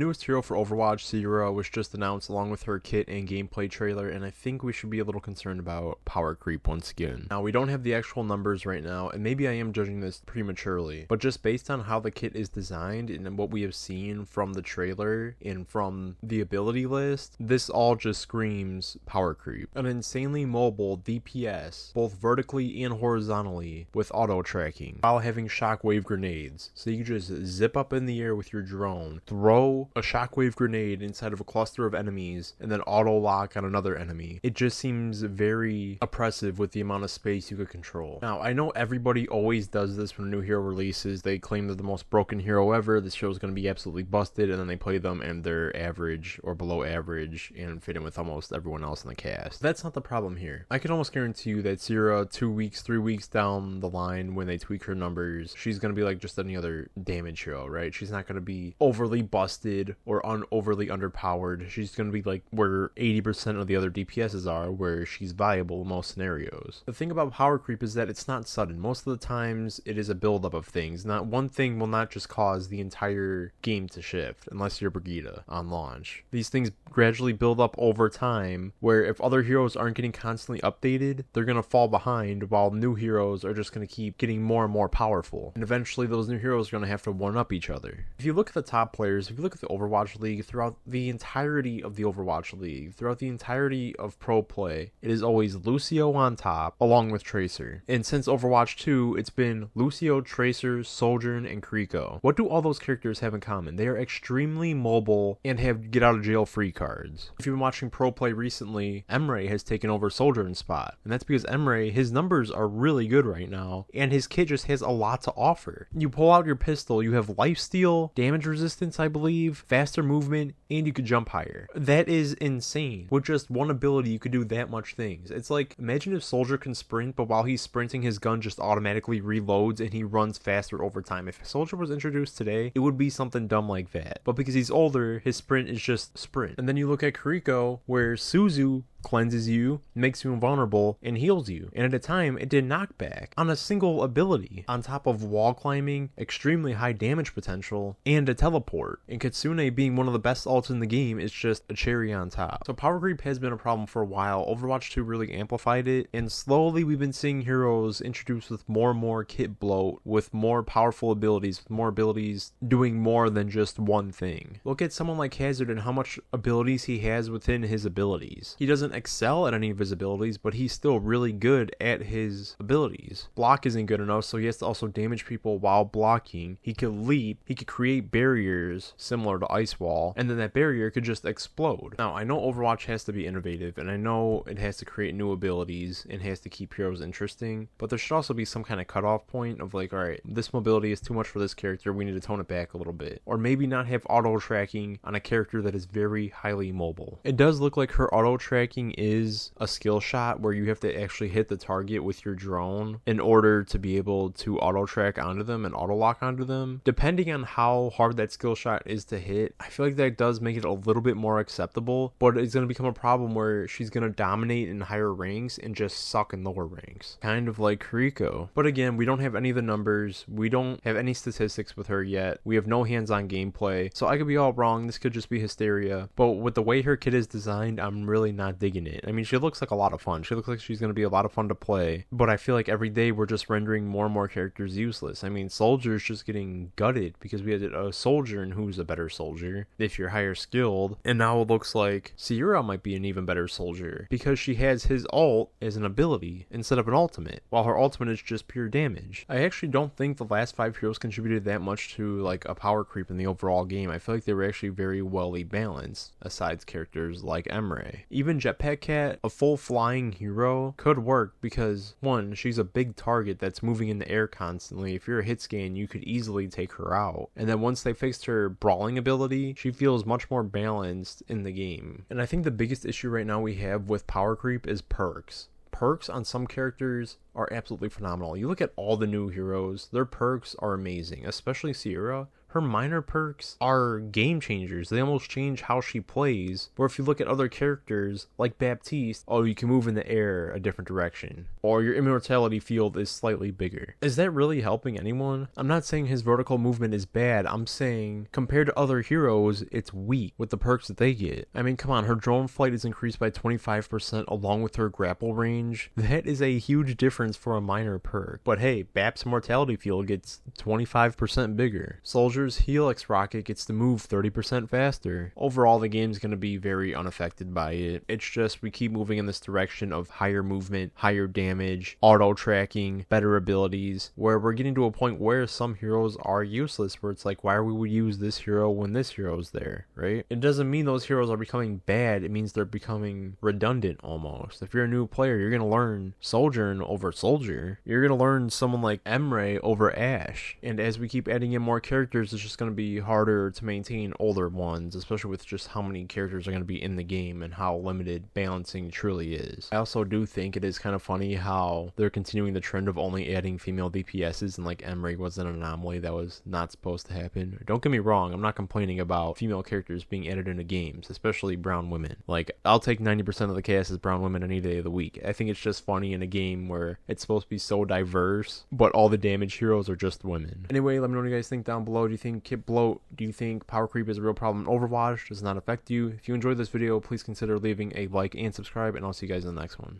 newest hero for Overwatch, Sierra, was just announced along with her kit and gameplay trailer, and I think we should be a little concerned about power creep once again. Now, we don't have the actual numbers right now, and maybe I am judging this prematurely, but just based on how the kit is designed and what we have seen from the trailer and from the ability list, this all just screams power creep. An insanely mobile DPS, both vertically and horizontally, with auto tracking, while having shockwave grenades. So you just zip up in the air with your drone, throw a shockwave grenade inside of a cluster of enemies, and then auto lock on another enemy. It just seems very oppressive with the amount of space you could control. Now, I know everybody always does this when a new hero releases. They claim they're the most broken hero ever. This show is going to be absolutely busted, and then they play them and they're average or below average and fit in with almost everyone else in the cast. That's not the problem here. I can almost guarantee you that Sierra 2 weeks, 3 weeks down the line, when they tweak her numbers, she's going to be like just any other damage hero, right? She's not going to be overly busted or overly underpowered. She's going to be like where 80% of the other DPSs are, where she's viable in most scenarios. The thing about power creep is that it's not sudden. Most of the times it is a buildup of things. Not one thing will not just cause the entire game to shift unless you're Brigitte on launch. These things gradually build up over time, where if other heroes aren't getting constantly updated, they're going to fall behind, while new heroes are just going to keep getting more and more powerful. And eventually those new heroes are going to have to one-up each other. If you look at the top players, if you look at the Overwatch League, throughout the entirety of the Overwatch League, throughout the entirety of pro play, it is always Lucio on top, along with Tracer. And since Overwatch 2, it's been Lucio, Tracer, Sojourn, and Kriko. What do all those characters have in common? They are extremely mobile and have get-out-of-jail-free cards. If you've been watching pro play recently, Emre has taken over Sojourn's spot. And that's because Emre, his numbers are really good right now, and his kit just has a lot to offer. You pull out your pistol, you have lifesteal, damage resistance, I believe, faster movement, and you could jump higher. That is insane. With just one ability, you could do that much things. It's like, imagine if Soldier can sprint, but while he's sprinting, his gun just automatically reloads and he runs faster over time. If Soldier was introduced today, it would be something dumb like that. But because he's older, his sprint is just sprint. And then you look at Kriko, where Suzu cleanses you, makes you invulnerable, and heals you. And at a time, it did knockback on a single ability, on top of wall climbing, extremely high damage potential, and a teleport. And Kitsune being one of the best ults in the game is just a cherry on top. So power creep has been a problem for a while. Overwatch 2 really amplified it, and slowly we've been seeing heroes introduced with more and more kit bloat, with more powerful abilities, with more abilities doing more than just one thing. Look at someone like Hazard and how much abilities he has within his abilities. He doesn't excel at any of his abilities, but he's still really good at his abilities. Block isn't good enough, so he has to also damage people while blocking. He could leap, he could create barriers similar to Ice Wall, and then that barrier could just explode. Now, I know Overwatch has to be innovative, and I know it has to create new abilities and has to keep heroes interesting, but there should also be some kind of cutoff point of like, alright, this mobility is too much for this character, we need to tone it back a little bit. Or maybe not have auto tracking on a character that is very highly mobile. It does look like her auto tracking is a skill shot where you have to actually hit the target with your drone in order to be able to auto track onto them and auto lock onto them. Depending on how hard that skill shot is to hit, I feel like that does make it a little bit more acceptable, but it's going to become a problem where she's going to dominate in higher ranks and just suck in lower ranks. Kind of like Kriko. But again, we don't have any of the numbers. We don't have any statistics with her yet. We have no hands-on gameplay. So I could be all wrong. This could just be hysteria. But with the way her kit is designed, I'm really not digging it. I mean, she looks like a lot of fun. She looks like she's going to be a lot of fun to play, but I feel like every day we're just rendering more and more characters useless. I mean, Soldier's just getting gutted because we had a Soldier and who's a better Soldier if you're higher skilled, and now it looks like Sierra might be an even better Soldier because she has his ult as an ability instead of an ultimate, while her ultimate is just pure damage. I actually don't think the last 5 heroes contributed that much to like a power creep in the overall game. I feel like they were actually very well balanced, aside characters like Emre. Even Jetpack Cat, a full flying hero, could work because, one, she's a big target that's moving in the air constantly. If you're a hit scan, you could easily take her out. And then once they fixed her brawling ability, she feels much more balanced in the game. And I think the biggest issue right now we have with power creep is perks. Perks on some characters are absolutely phenomenal. You look at all the new heroes, their perks are amazing, especially Sierra. her minor perks are game changers. They almost change how she plays. Or if you look at other characters like Baptiste, oh, you can move in the air a different direction, or your immortality field is slightly bigger. Is that really helping anyone? I'm not saying his vertical movement is bad. I'm saying compared to other heroes, it's weak with the perks that they get. I mean, come on, her drone flight is increased by 25% along with her grapple range. That is a huge difference for a minor perk. But hey, Bap's mortality field gets 25% bigger. Soldier's Helix rocket gets to move 30% faster. Overall, the game's going to be very unaffected by it. It's just we keep moving in this direction of higher movement, higher damage, auto tracking, better abilities, where we're getting to a point where some heroes are useless, where it's like, why are we use this hero when this hero's there, right? It doesn't mean those heroes are becoming bad. It means they're becoming redundant almost. If you're a new player, you're going to learn Sojourn over Soldier. You're going to learn someone like Emre over Ashe. And as we keep adding in more characters, it's just going to be harder to maintain older ones, especially with just how many characters are going to be in the game and how limited balancing truly is. I also do think it is kind of funny how they're continuing the trend of only adding female DPSs, and like Emre was an anomaly that was not supposed to happen. Don't get me wrong, I'm not complaining about female characters being added into games, especially brown women. Like, I'll take 90% of the cast as brown women any day of the week. I think it's just funny in a game where it's supposed to be so diverse, but all the damage heroes are just women. Anyway, let me know what you guys think down below. Do you think kit bloat? Do you think power creep is a real problem in Overwatch? Does it not affect you? If you enjoyed this video, please consider leaving a like and subscribe, and I'll see you guys in the next one.